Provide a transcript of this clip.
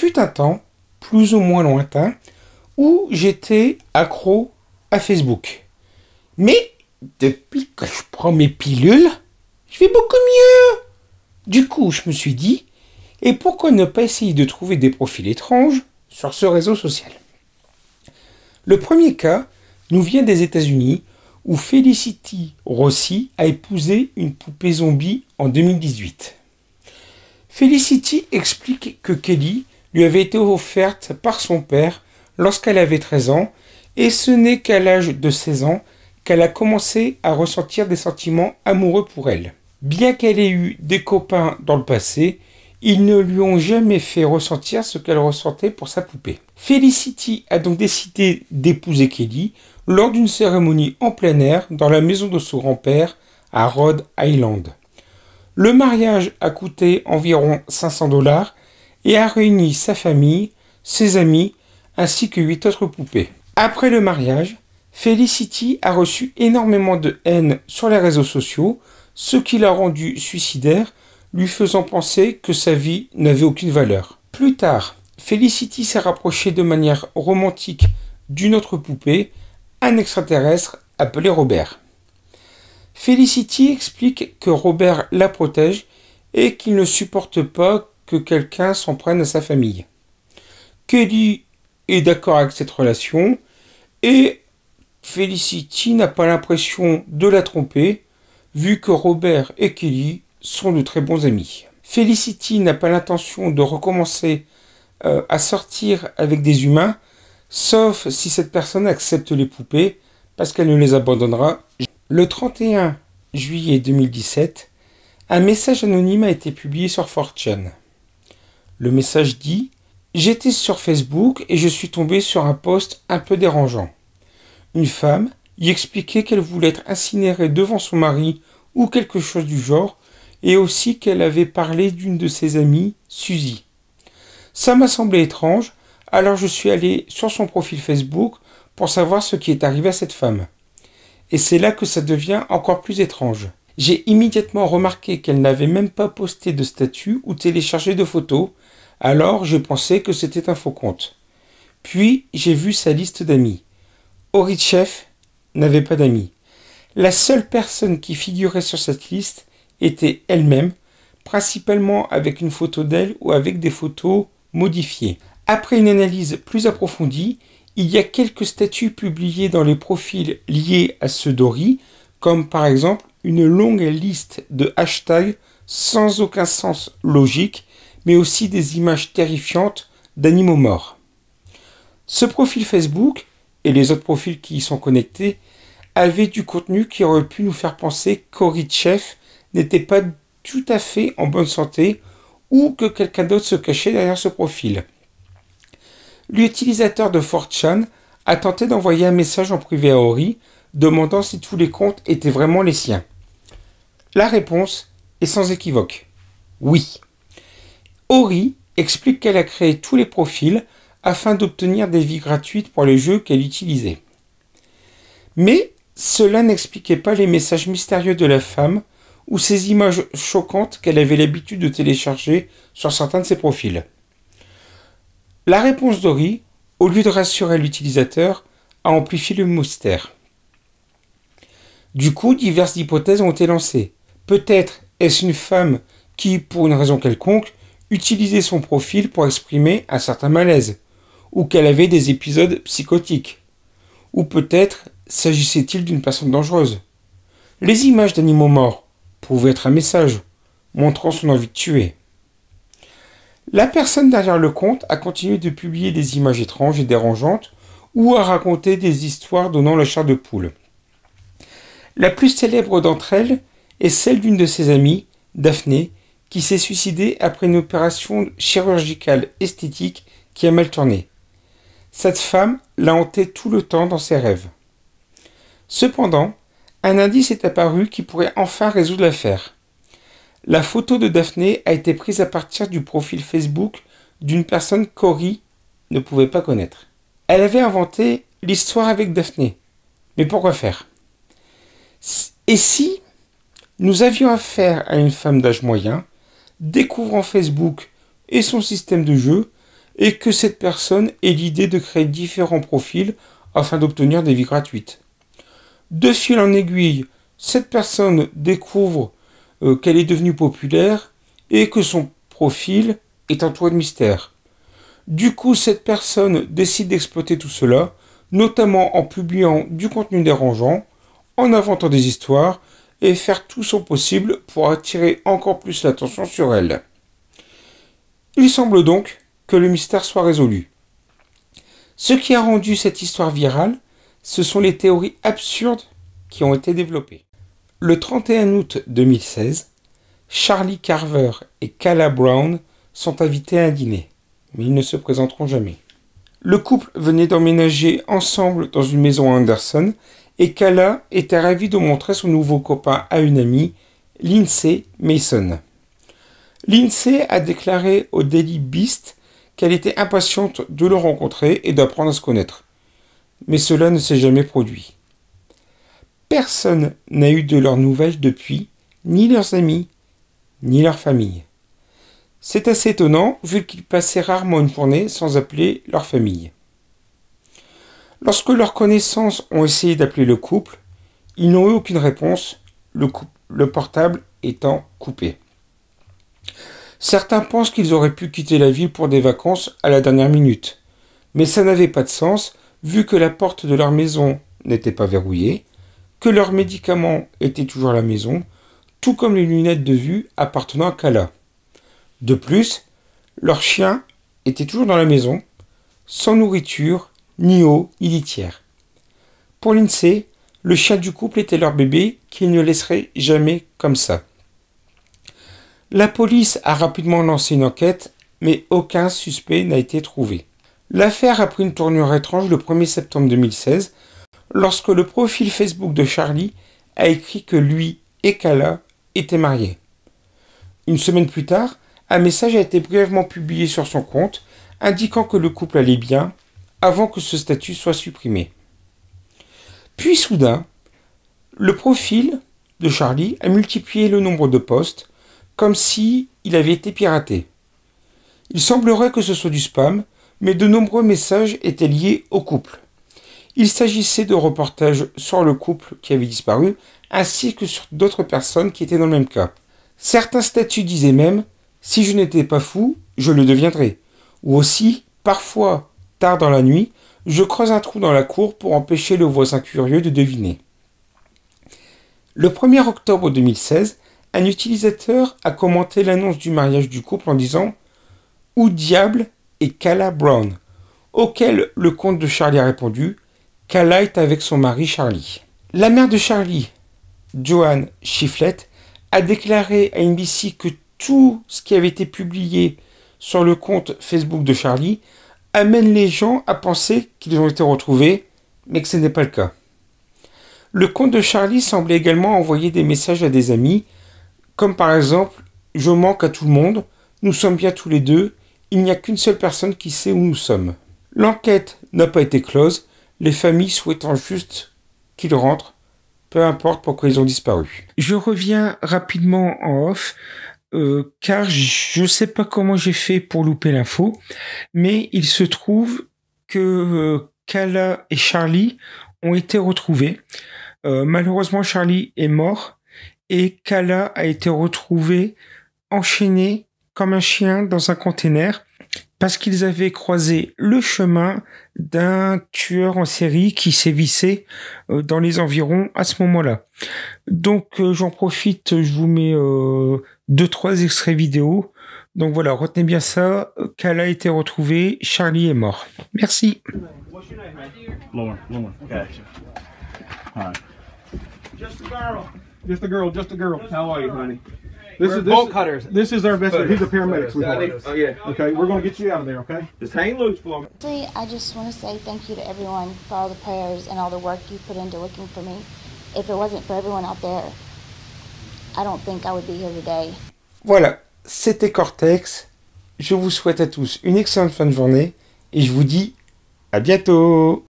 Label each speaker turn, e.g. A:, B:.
A: Fut un temps, plus ou moins lointain, où j'étais accro à Facebook. Mais depuis que je prends mes pilules, je vais beaucoup mieux. Du coup, je me suis dit, et pourquoi ne pas essayer de trouver des profils étranges sur ce réseau social? Le premier cas nous vient des États-Unis, où Felicity Rossi a épousé une poupée zombie en 2018. Felicity explique que Kelly lui avait été offerte par son père lorsqu'elle avait 13 ans, et ce n'est qu'à l'âge de 16 ans qu'elle a commencé à ressentir des sentiments amoureux pour elle. Bien qu'elle ait eu des copains dans le passé, ils ne lui ont jamais fait ressentir ce qu'elle ressentait pour sa poupée. Felicity a donc décidé d'épouser Kelly lors d'une cérémonie en plein air dans la maison de son grand-père à Rhode Island. Le mariage a coûté environ 500 $ et a réuni sa famille, ses amis, ainsi que 8 autres poupées. Après le mariage, Felicity a reçu énormément de haine sur les réseaux sociaux, ce qui l'a rendu suicidaire, lui faisant penser que sa vie n'avait aucune valeur. Plus tard, Felicity s'est rapprochée de manière romantique d'une autre poupée, un extraterrestre appelé Robert. Felicity explique que Robert la protège et qu'il ne supporte pas que quelqu'un s'en prenne à sa famille. Kelly est d'accord avec cette relation et Felicity n'a pas l'impression de la tromper vu que Robert et Kelly sont de très bons amis. Felicity n'a pas l'intention de recommencer à sortir avec des humains, sauf si cette personne accepte les poupées, parce qu'elle ne les abandonnera. Le 31 juillet 2017, un message anonyme a été publié sur 4chan. Le message dit « J'étais sur Facebook et je suis tombé sur un post un peu dérangeant. Une femme y expliquait qu'elle voulait être incinérée devant son mari ou quelque chose du genre, et aussi qu'elle avait parlé d'une de ses amies, Suzy. Ça m'a semblé étrange, alors je suis allé sur son profil Facebook pour savoir ce qui est arrivé à cette femme. Et c'est là que ça devient encore plus étrange. J'ai immédiatement remarqué qu'elle n'avait même pas posté de statut ou téléchargé de photos, alors j'ai pensé que c'était un faux compte. Puis j'ai vu sa liste d'amis. Oritchev n'avait pas d'amis. La seule personne qui figurait sur cette liste était elle-même, principalement avec une photo d'elle ou avec des photos modifiées. Après une analyse plus approfondie, il y a quelques statuts publiés dans les profils liés à ceux d'Ori, comme par exemple une longue liste de hashtags sans aucun sens logique, mais aussi des images terrifiantes d'animaux morts. Ce profil Facebook, et les autres profils qui y sont connectés, avaient du contenu qui aurait pu nous faire penser qu'Oritchev n'était pas tout à fait en bonne santé ou que quelqu'un d'autre se cachait derrière ce profil. L'utilisateur de 4chan a tenté d'envoyer un message en privé à Ori, demandant si tous les comptes étaient vraiment les siens. La réponse est sans équivoque. Oui. Ori explique qu'elle a créé tous les profils afin d'obtenir des vies gratuites pour les jeux qu'elle utilisait. Mais cela n'expliquait pas les messages mystérieux de la femme ou ces images choquantes qu'elle avait l'habitude de télécharger sur certains de ses profils. La réponse d'Ori, au lieu de rassurer l'utilisateur, a amplifié le mystère. Du coup, diverses hypothèses ont été lancées. Peut-être est-ce une femme qui, pour une raison quelconque, utilisait son profil pour exprimer un certain malaise, ou qu'elle avait des épisodes psychotiques. Ou peut-être s'agissait-il d'une personne dangereuse. Les images d'animaux morts pouvaient être un message, montrant son envie de tuer. La personne derrière le compte a continué de publier des images étranges et dérangeantes, ou à raconter des histoires donnant la chair de poule. La plus célèbre d'entre elles est celle d'une de ses amies, Daphné, qui s'est suicidée après une opération chirurgicale esthétique qui a mal tourné. Cette femme l'a hantée tout le temps dans ses rêves. Cependant, un indice est apparu qui pourrait enfin résoudre l'affaire. La photo de Daphné a été prise à partir du profil Facebook d'une personne qu'Ori ne pouvait pas connaître. Elle avait inventé l'histoire avec Daphné. Mais pourquoi faire? Et si nous avions affaire à une femme d'âge moyen, découvrant Facebook et son système de jeu, et que cette personne ait l'idée de créer différents profils afin d'obtenir des vies gratuites. De fil en aiguille, cette personne découvre qu'elle est devenue populaire et que son profil est entouré de mystères. Du coup, cette personne décide d'exploiter tout cela, notamment en publiant du contenu dérangeant, en inventant des histoires et faire tout son possible pour attirer encore plus l'attention sur elle. Il semble donc que le mystère soit résolu. Ce qui a rendu cette histoire virale, ce sont les théories absurdes qui ont été développées. Le 31 août 2016, Charlie Carver et Kala Brown sont invités à un dîner, mais ils ne se présenteront jamais. Le couple venait d'emménager ensemble dans une maison à Anderson et Kala était ravie de montrer son nouveau copain à une amie, Lindsay Mason. Lindsay a déclaré au Daily Beast qu'elle était impatiente de le rencontrer et d'apprendre à se connaître. Mais cela ne s'est jamais produit. Personne n'a eu de leurs nouvelles depuis, ni leurs amis, ni leur famille. C'est assez étonnant vu qu'ils passaient rarement une journée sans appeler leur famille. Lorsque leurs connaissances ont essayé d'appeler le couple, ils n'ont eu aucune réponse, le portable étant coupé. Certains pensent qu'ils auraient pu quitter la ville pour des vacances à la dernière minute, mais ça n'avait pas de sens vu que la porte de leur maison n'était pas verrouillée, que leurs médicaments étaient toujours à la maison, tout comme les lunettes de vue appartenant à Kala. De plus, leur chien était toujours dans la maison, sans nourriture, ni eau, ni litière. Pour Lindsay, le chien du couple était leur bébé qu'ils ne laisseraient jamais comme ça. La police a rapidement lancé une enquête, mais aucun suspect n'a été trouvé. L'affaire a pris une tournure étrange le 1er septembre 2016, lorsque le profil Facebook de Charlie a écrit que lui et Kala étaient mariés. Une semaine plus tard, un message a été brièvement publié sur son compte, indiquant que le couple allait bien, avant que ce statut soit supprimé. Puis soudain, le profil de Charlie a multiplié le nombre de posts, comme si il avait été piraté. Il semblerait que ce soit du spam, mais de nombreux messages étaient liés au couple. Il s'agissait de reportages sur le couple qui avait disparu, ainsi que sur d'autres personnes qui étaient dans le même cas. Certains statuts disaient même « Si je n'étais pas fou, je le deviendrais ». Ou aussi, parfois, tard dans la nuit, je creuse un trou dans la cour pour empêcher le voisin curieux de deviner. Le 1er octobre 2016, un utilisateur a commenté l'annonce du mariage du couple en disant « Où diable est Kala Brown ?» auquel le compte de Charlie a répondu « Kala est avec son mari Charlie ». La mère de Charlie, Joanne Shiflett, a déclaré à NBC que tout ce qui avait été publié sur le compte Facebook de Charlie amène les gens à penser qu'ils ont été retrouvés, mais que ce n'est pas le cas. Le compte de Charlie semblait également envoyer des messages à des amis, comme par exemple « Je manque à tout le monde, nous sommes bien tous les deux, il n'y a qu'une seule personne qui sait où nous sommes ». L'enquête n'a pas été close, les familles souhaitant juste qu'ils rentrent, peu importe pourquoi ils ont disparu. Je reviens rapidement en off, car je ne sais pas comment j'ai fait pour louper l'info, mais il se trouve que Kala et Charlie ont été retrouvés. Malheureusement, Charlie est mort et Kala a été retrouvée enchaînée comme un chien dans un container parce qu'ils avaient croisé le chemin d'un tueur en série qui sévissait dans les environs à ce moment-là. Donc j'en profite, je vous mets 2-3 extraits vidéo. Donc voilà, retenez bien ça. Kala a été retrouvée, Charlie est mort. Merci.
B: Lauren, gotcha. All right. Just a girl. Just a girl, just a girl. How are you, honey? This is bolt cutters. This is our investigator. He's a paramedic, sweetheart. Oh yeah. Okay, we're gonna get you out of there. Okay. Just hang loose for me.
C: I just want to say thank you to everyone for all the prayers and all the work you put into looking for me. If it wasn't for everyone out there, I don't think I would be here today.
A: Voilà, c'était Cortex. Je vous souhaite à tous une excellente fin de journée et je vous dis à bientôt.